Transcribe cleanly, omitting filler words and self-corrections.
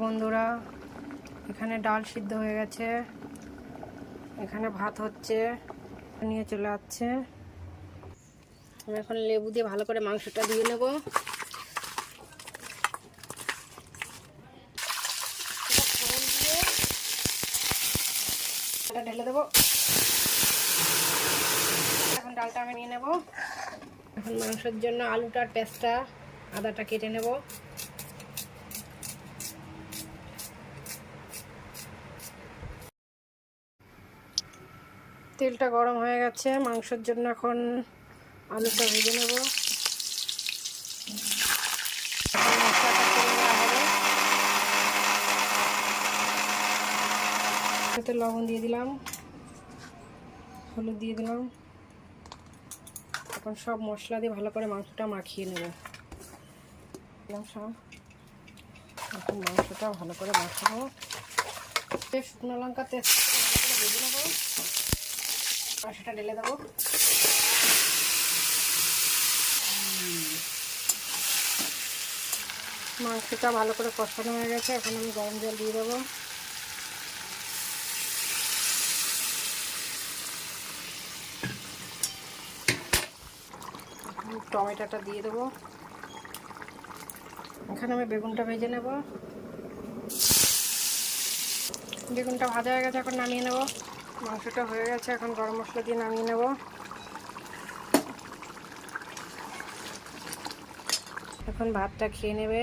বন্ধুরা, এখানে ডাল সিদ্ধ হয়ে গেছে, এখানে ভাত হচ্ছে, নিয়ে চলে যাচ্ছে। আমি এখন লেবু দিয়ে ভালো করে মাংসটা দিয়ে নেব। ঢেলে দেবো। এখন ডালটা আমি নিয়ে নেব। এখন মাংসের জন্য আলুটার পেস্টটা আদাটা কেটে নেব। তেলটা গরম হয়ে গেছে, মাংসের জন্য এখন আলুটা ভেজে নেব। এতে লবণ দিয়ে দিলাম, হলুদ দিয়ে দিলাম। এখন সব মশলা দিয়ে ভালো করে মাংসটা মাখিয়ে নেব। সব এখন মাংসটা ভালো করে মাখাবো। শুকনো লঙ্কা তেজপাতা ভালো করে ভেজে নেব। মাংসটা ঢেলে দেবো। মাংসটা ভালো করে কষানো হয়ে গেছে, এখন আমি গরম জল দিয়ে দেবো। টমেটোটা দিয়ে দেবো। এখানে আমি বেগুনটা ভেজে নেব। বেগুনটা ভাজা হয়ে গেছে, এখন নামিয়ে নেব। মাংসটা হয়ে গেছে, এখন গরম মশলা দিয়ে নামিয়ে নেব। এখন ভাতটা খেয়ে নেবে।